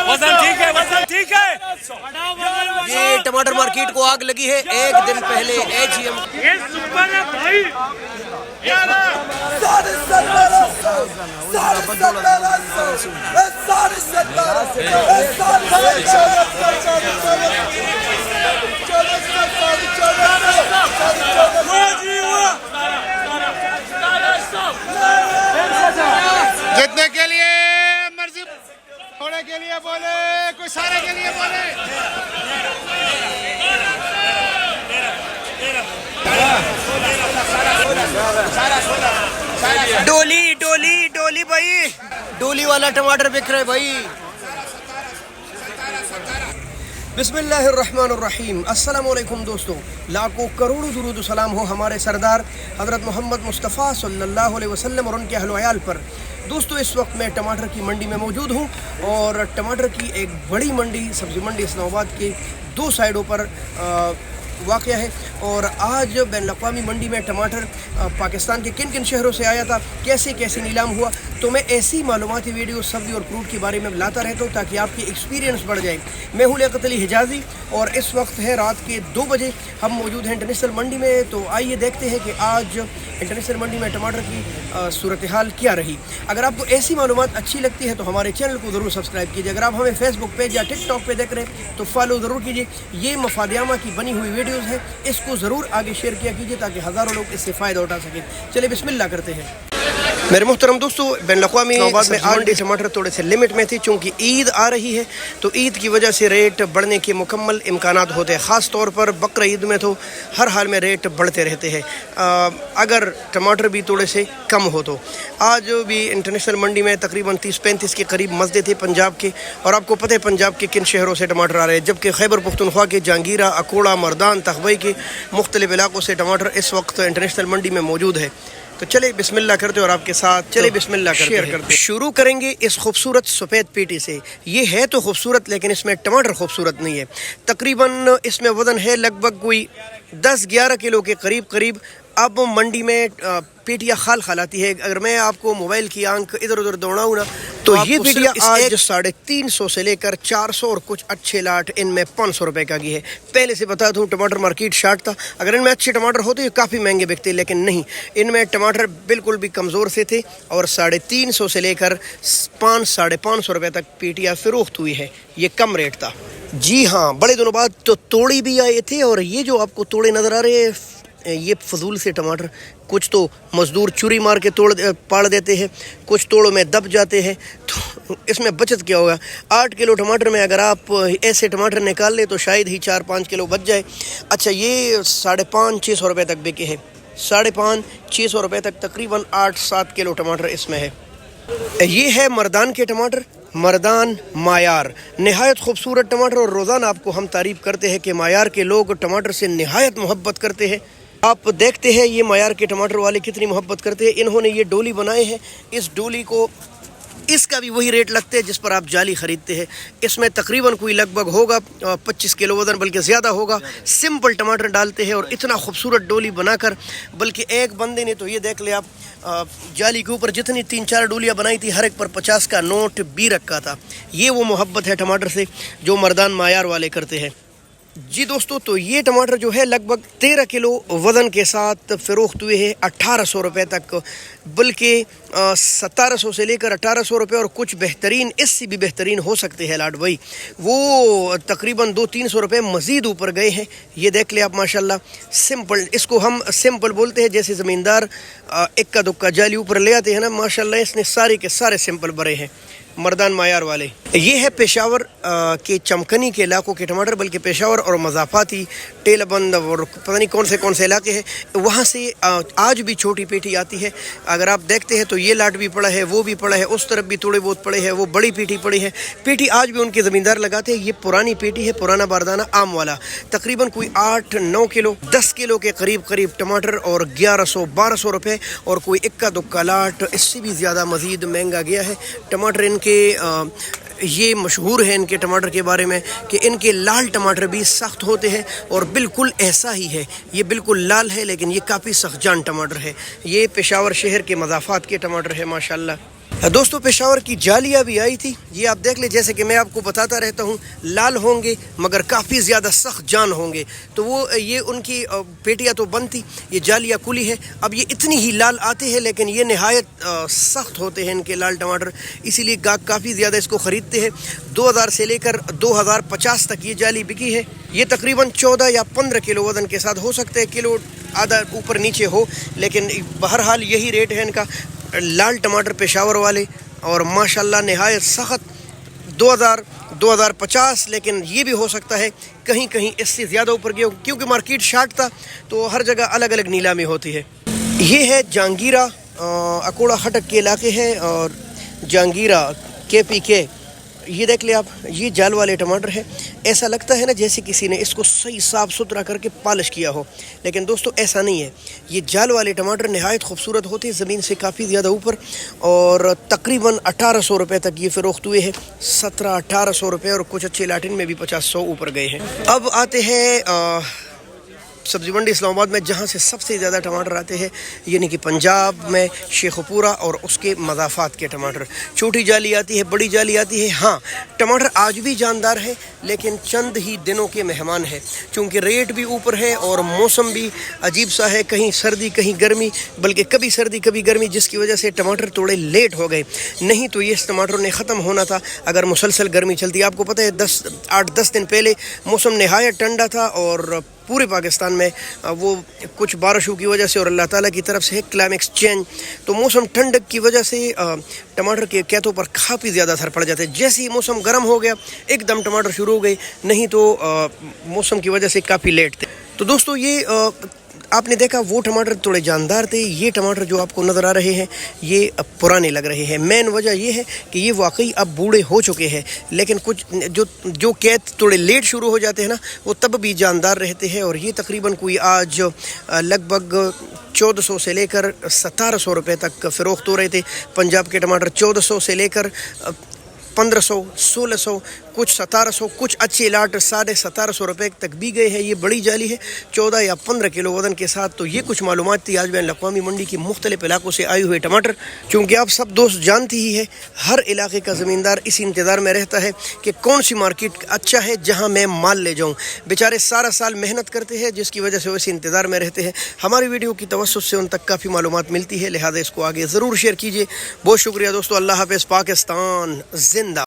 वजन ठीक है, वजन ठीक है। ये टमाटर मार्केट को आग लगी है एक दिन पहले AGM। ये सुपर है भाई। जीतने के लिए मर्जी, थोड़े के लिए बोले, कोई सारे के लिए बोले। डोली डोली डोली भाई, डोली वाला टमाटर बिक रहे भाई। बिस्मिल्लाहिर्रहमानिर्रहीम। अस्सलाम वालेकुम दोस्तों, लाखों करोड़ों दुरूद सलाम हो हमारे सरदार हज़रत मोहम्मद मुस्तफ़ा सल्लल्लाहु अलैहि वसल्लम और उनके अहल वयाल पर। दोस्तों इस वक्त मैं टमाटर की मंडी में मौजूद हूँ और टमाटर की एक बड़ी मंडी, सब्ज़ी मंडी इस्लामाबाद के दो साइडों पर वाक़या है। और आज बैनुल-अक़वामी मंडी में टमाटर पाकिस्तान के किन किन शहरों से आया था, कैसे कैसे नीलाम हुआ, तो मैं ऐसी मालूमाती वीडियो सब्ज़ी और फ्रूट के बारे में लाता रहता हूँ ताकि आपकी एक्सपीरियंस बढ़ जाए। मैं हूँ लियाकत अली हिजाज़ी और इस वक्त है रात के 2 बजे। हम मौजूद हैं इंटरनेशनल मंडी में। तो आइए देखते हैं कि आज इंटरनेशनल मंडी में टमाटर की सूरत हाल क्या रही। अगर आपको ऐसी मालूमात अच्छी लगती है तो हमारे चैनल को ज़रूर सब्सक्राइब कीजिए। अगर आप हमें फेसबुक पेज या टिकटॉक पे देख रहे हैं तो फॉलो ज़रूर कीजिए। ये मफादियामा की बनी हुई वीडियोज़ है, इसको ज़रूर आगे शेयर किया कीजिए ताकि हज़ारों लोग इससे फ़ायदा उठा सकें। चलिए बिस्मिल्लाह करते हैं। मेरे मुहतरम दोस्तों, बैनुल-अक़वामी में आज टमाटर थोड़े से लिमिट में थी, चूँकि ईद आ रही है तो ईद की वजह से रेट बढ़ने के मुकम्मल इम्कानात होते हैं। ख़ास तौर पर बकरा ईद में तो हर हाल में रेट बढ़ते रहते हैं अगर टमाटर भी थोड़े से कम हो तो। आज भी इंटरनेशनल मंडी में तकरीबन 30-35 के करीब मसदे थे पंजाब के। और आपको पता है पंजाब के किन शहरों से टमाटर आ रहे हैं, जबकि खैबर पख्तूनख्वा के जहांगीरा, अकोड़ा, मर्दान, तखबई के मुख्तलिफ इलाकों से टमाटर इस वक्त इंटरनेशनल मंडी में मौजूद है। तो चले बिस्मिल्लाह करते और आपके साथ चले बिस्मिल्लाह करते शुरू करेंगे इस खूबसूरत सफ़ेद पेटी से। ये है तो खूबसूरत लेकिन इसमें टमाटर खूबसूरत नहीं है। तकरीबन इसमें वज़न है लगभग कोई 10-11 किलो के करीब। अब मंडी में पेटियाँ खाल खालाती है। अगर मैं आपको मोबाइल की आंख इधर उधर दौड़ाऊँ ना तो ये पेटियाँ आज 350 से लेकर 400 और कुछ अच्छे लाट इनमें 500 रुपए का की है। पहले से बता दूँ टमाटर मार्केट शार्ट था। अगर इनमें अच्छे टमाटर होते ये काफ़ी महंगे बिकते, लेकिन नहीं, इनमें टमाटर बिल्कुल भी कमज़ोर से थे और 350 से लेकर 500-550 रुपये तक पेटियाँ फ़रोख्त हुई है। ये कम रेट था। जी हाँ, बड़े दिनों बाद तो तोड़े भी आए थे। और ये जो आपको तोड़े नज़र आ रहे हैं ये फजूल से टमाटर, कुछ तो मज़दूर चुरी मार के पाड़ देते हैं, कुछ तोड़ों में दब जाते हैं। तो इसमें बचत क्या होगा? 8 किलो टमाटर में अगर आप ऐसे टमाटर निकाल ले तो शायद ही 4-5 किलो बच जाए। अच्छा, ये 550-600 रुपये तक बिके हैं। 550-600 रुपये तक तकरीबन 8-7 किलो टमाटर इसमें है। ये है मर्दान के टमाटर, मर्दान मायार, नहायत खूबसूरत टमाटर। और रोज़ाना आपको हम तारीफ़ करते हैं कि मायार के लोग टमाटर से नहायत मोहब्बत करते हैं। आप देखते हैं ये मायार के टमाटर वाले कितनी मोहब्बत करते हैं। इन्होंने ये डोली बनाए हैं। इस डोली को, इसका भी वही रेट लगते हैं जिस पर आप जाली ख़रीदते हैं। इसमें तकरीबन कोई लगभग होगा 25 किलो वज़न, बल्कि ज़्यादा होगा। सिंपल टमाटर डालते हैं और इतना खूबसूरत डोली बनाकर, बल्कि एक बंदे ने तो ये देख ले आप, जाली के ऊपर जितनी 3-4 डोलियाँ बनाई थी हर एक पर 50 का नोट भी रखा था। ये वो मोहब्बत है टमाटर से जो मर्दान मायार वाले करते हैं। जी दोस्तों, तो ये टमाटर जो है लगभग 13 किलो वज़न के साथ फ़रोख्त हुए हैं 1800 रुपये तक, बल्कि 1700 से लेकर 1800 रुपये। और कुछ बेहतरीन, इससे भी बेहतरीन हो सकते हैं लाट भाई, वो तकरीबन 200-300 रुपये मज़ीद ऊपर गए हैं। ये देख ले आप माशाल्लाह। सिंपल, इसको हम सिंपल बोलते हैं। जैसे ज़मींदार इक्का दुक्का जाली ऊपर ले आते हैं ना, माशाल्लाह इसने सारे के सारे सिंपल भरे हैं मर्दान मायार वाले। ये है पेशावर के चमकनी के इलाकों के टमाटर, बल्कि पेशावर और मज़ाफ़ाती, टेलबंद और पता नहीं कौन से इलाके हैं, वहाँ से आज भी छोटी पेटी आती है। अगर आप देखते हैं तो ये लाट भी पड़ा है, वो भी पड़ा है, उस तरफ भी थोड़े बहुत पड़े हैं, वो बड़ी पेटी पड़ी है। पेटी आज भी उनके ज़मींदार लगाते हैं। ये पुरानी पेटी है, पुराना बारदाना आम वाला। तकरीबन कोई 8-9 किलो, 10 किलो के करीब टमाटर और 1100-1200 रुपये। और कोई इक्का दुक्का लाट इससे भी ज़्यादा मज़ीद महंगा गया है टमाटर। इनके ये मशहूर है इनके टमाटर के बारे में कि इनके लाल टमाटर भी सख्त होते हैं। और बिल्कुल ऐसा ही है, ये बिल्कुल लाल है लेकिन ये काफ़ी सख्त जान टमाटर है। ये पेशावर शहर के मज़ाफ़ात के टमाटर है माशाल्लाह। दोस्तों पेशावर की जालियाँ भी आई थी, ये आप देख लें। जैसे कि मैं आपको बताता रहता हूँ, लाल होंगे मगर काफ़ी ज़्यादा सख्त जान होंगे। तो वो ये उनकी पेटियाँ तो बंद थी, ये जालियाँ खुली है। अब ये इतनी ही लाल आते हैं लेकिन ये नहायत सख्त होते हैं इनके लाल टमाटर, इसीलिए गाहक काफ़ी ज़्यादा इसको ख़रीदते हैं। 2000 से लेकर 2050 तक ये जाली बिकी है। ये तकरीबन 14 या 15 किलो वज़न के साथ हो सकते हैं, किलो आधा ऊपर नीचे हो, लेकिन बहरहाल यही रेट है इनका। लाल टमाटर पेशावर वाले और माशाल्लाह नहायत सख्त 2050, लेकिन ये भी हो सकता है कहीं कहीं इससे ज़्यादा ऊपर गया, क्योंकि मार्केट शार्ट था तो हर जगह अलग अलग नीलामी होती है। ये है जहांगीरा, अकोड़ा खटक के इलाके है, और जहांगीरा KPK। ये देख ले आप, ये जाल वाले टमाटर है। ऐसा लगता है ना जैसे किसी ने इसको सही साफ़ सुथरा करके पॉलिश किया हो, लेकिन दोस्तों ऐसा नहीं है। ये जाल वाले टमाटर नहायत खूबसूरत होते हैं, ज़मीन से काफ़ी ज़्यादा ऊपर, और तकरीबन 1800 रुपये तक ये फ़रोख्त हुए हैं। 1700-1800 रुपये, और कुछ अच्छे लाटिन में भी 50-100 ऊपर गए हैं। अब आते हैं सब्ज़ी मंडी इस्लामाबाद में, जहाँ से सबसे ज़्यादा टमाटर आते हैं, यानी कि पंजाब में शेखपुरा और उसके मज़ाफ़ात के टमाटर। छोटी जाली आती है, बड़ी जाली आती है। हाँ, टमाटर आज भी जानदार है, लेकिन चंद ही दिनों के मेहमान है, क्योंकि रेट भी ऊपर है और मौसम भी अजीब सा है, कहीं सर्दी कहीं गर्मी, बल्कि कभी सर्दी कभी गर्मी, जिसकी वजह से टमाटर थोड़े लेट हो गए। नहीं तो ये इस टमाटरों ने ख़त्म होना था अगर मुसलसल गर्मी चलती। आपको पता है 8-10 दिन पहले मौसम नहायत ठंडा था, और पूरे पाकिस्तान में वो कुछ बारिशों की वजह से और अल्लाह ताला की तरफ से क्लाइमेक्स चेंज, तो मौसम ठंडक की वजह से टमाटर के कैतों पर काफ़ी ज़्यादा असर पड़ जाता है। जैसे ही मौसम गर्म हो गया एकदम टमाटर शुरू हो गई, नहीं तो मौसम की वजह से काफ़ी लेट थे। तो दोस्तों ये आपने देखा वो टमाटर थोड़े जानदार थे, ये टमाटर जो आपको नज़र आ रहे हैं ये पुराने लग रहे हैं। मेन वजह ये है कि ये वाकई अब बूढ़े हो चुके हैं, लेकिन कुछ जो कैद थोड़े लेट शुरू हो जाते हैं ना, वो तब भी जानदार रहते हैं। और ये तकरीबन कोई आज लगभग 1400 से लेकर 1700 रुपये तक फ़रोख्त हो रहे थे। पंजाब के टमाटर 1400 से लेकर 1500, 1600, कुछ 1700, कुछ अच्छे लाट 1750 रुपये तक भी गए हैं। ये बड़ी जाली है 14 या 15 किलो वज़न के साथ। तो ये कुछ मालूमात थी आज बैन अक़वामी मंडी की मुख्तलिफ़ इलाकों से आए हुए टमाटर। क्योंकि आप सब दोस्त जानती ही है, हर इलाके का ज़मींदार इस इंतज़ार में रहता है कि कौन सी मार्केट अच्छा है जहाँ मैं माल ले जाऊँ। बेचारे सारा साल मेहनत करते हैं, जिसकी वजह से वो इस इंतज़ार में रहते हैं। हमारी वीडियो की तवस्सुत से उन तक काफ़ी मालूमात मिलती है, लिहाजा इसको आगे ज़रूर शेयर कीजिए। बहुत शुक्रिया दोस्तों। अल्लाह हाफ़िज़। पाकिस्तान जिंदा।